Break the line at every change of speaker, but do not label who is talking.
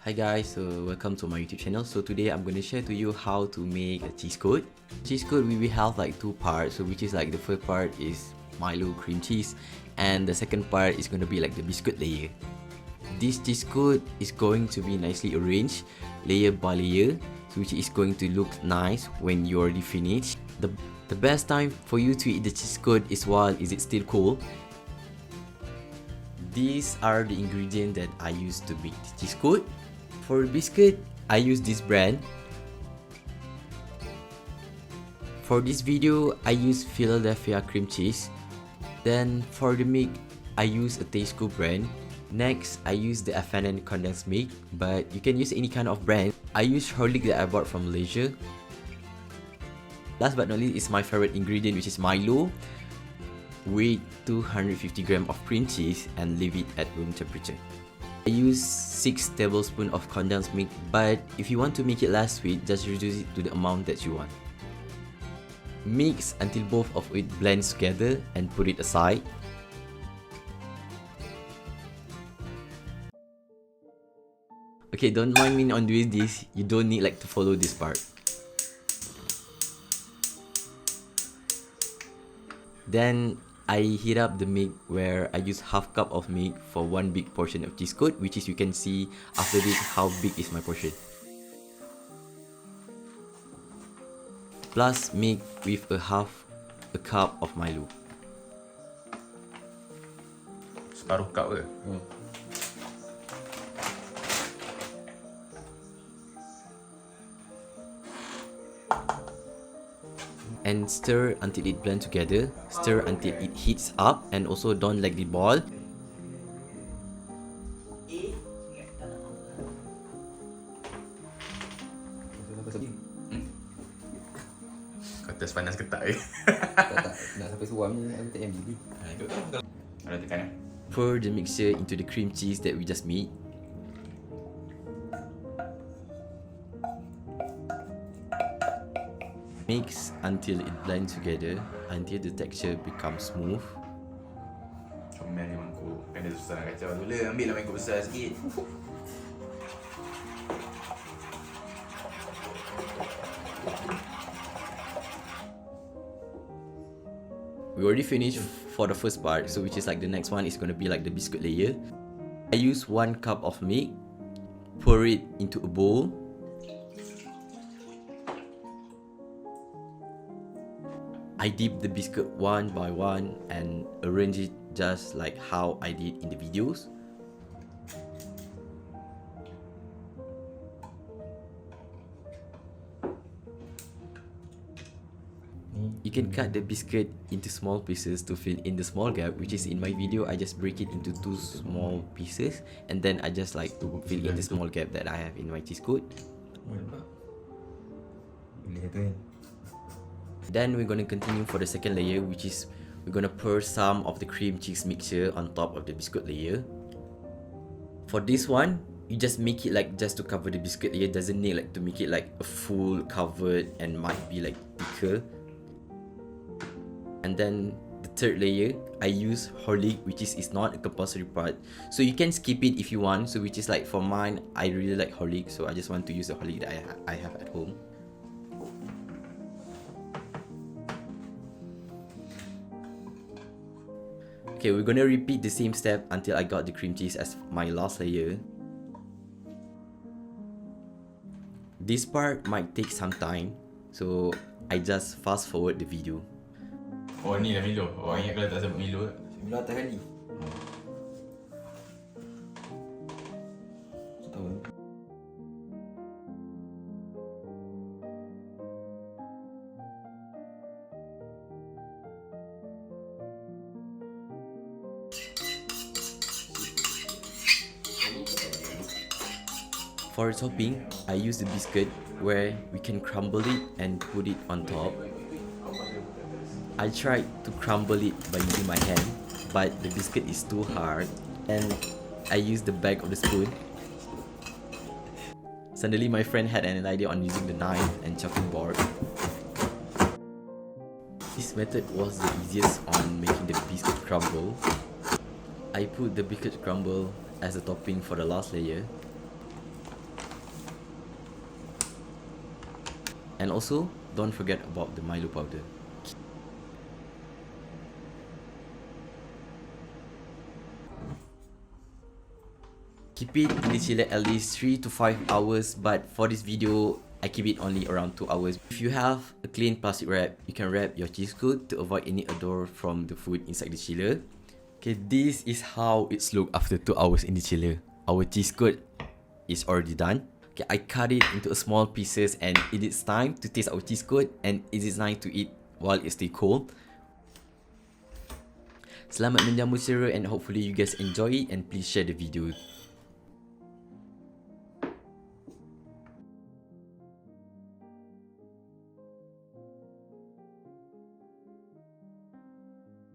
Hi guys, so welcome to my YouTube channel. So today I'm going to share to you how to make a cheesekut. Cheesekut we will have like two parts, so which is like the first part is Milo cream cheese and the second part is going to be like the biscuit layer. This cheesekut is going to be nicely arranged layer by layer, so which is going to look nice when you already finished. The best time for you to eat the cheesekut is while is it still cold. These are the ingredients that I use to make the cheesekut. For biscuit, I use this brand. For this video, I use Philadelphia cream cheese. Then for the milk, I use a Cheesekut brand. Next, I use the FNN condensed milk, but you can use any kind of brand. I use Horlick that I bought from Malaysia. Last but not least is my favorite ingredient, which is Milo with 250 grams of cream cheese and leave it at room temperature. I use 6 tablespoons of condensed milk, but if you want to make it less sweet, just reduce it to the amount that you want. Mix until both of it blends together and put it aside. Okay, don't mind me on doing this, you don't need like to follow this part. Then I heat up the milk where I use half cup of milk for one big portion of cheesekut, which is you can see after this how big is my portion. Plus milk with half a cup of Milo.
Separuh cup ke?
And stir until it blends together. Stir until it heats up and also don't let it boil.
Kau test panas ke tak eh?
Tak, nak sampai suam ni aku tak MBB.
Ada tekan eh?
Pour the mixture into the cream cheese that we just made. Mix until it blends together, until the texture becomes smooth.
Comel ni mangkuk. Kan dia susah nak kacau. Dulu ambil lah mangkuk besar sikit.
We already finished for the first part, so which is like the next one is going to be like the biscuit layer. I use 1 cup of milk, pour it into a bowl. I dip the biscuit one by one and arrange it just like how I did in the videos. You can cut the biscuit into small pieces to fill in the small gap, which is in my video I just break it into 2 small pieces and then I just like to fill in the small gap that I have in my cheesekut. Then we're gonna continue for the second layer, which is we're gonna pour some of the cream cheese mixture on top of the biscuit layer. For this one, you just make it like just to cover the biscuit layer, doesn't need like to make it like a full covered and might be like thicker. And then the third layer, I use Horlick, which is not a compulsory part, so you can skip it if you want. So which is like for mine, I really like Horlick, so I just want to use the Horlick that I have at home. Okay, we're gonna repeat the same step until I got the cream cheese as my last layer. This part might take some time, so I just fast forward the video.
Oh ni lah Milo. Oh ingat kalau tak sebut Milo.
Milo atas kali. Tak tahu.
For topping, I use the biscuit where we can crumble it and put it on top. I tried to crumble it by using my hand, but the biscuit is too hard and I used the back of the spoon. Suddenly my friend had an idea on using the knife and chopping board. This method was the easiest on making the biscuit crumble. I put the biscuit crumble as a topping for the last layer. And also, don't forget about the Milo powder. Keep it in the chiller at least 3 to 5 hours, but for this video, I keep it only around 2 hours. If you have a clean plastic wrap, you can wrap your Cheesekut to avoid any odor from the food inside the chiller. Okay, this is how it's look after 2 hours in the chiller. Our Cheesekut is already done. Okay, I cut it into small pieces and it is time to taste our Cheesekut, and it is nice to eat while it's still cold. Selamat menjamu ceria, and hopefully you guys enjoy it, and please share the video.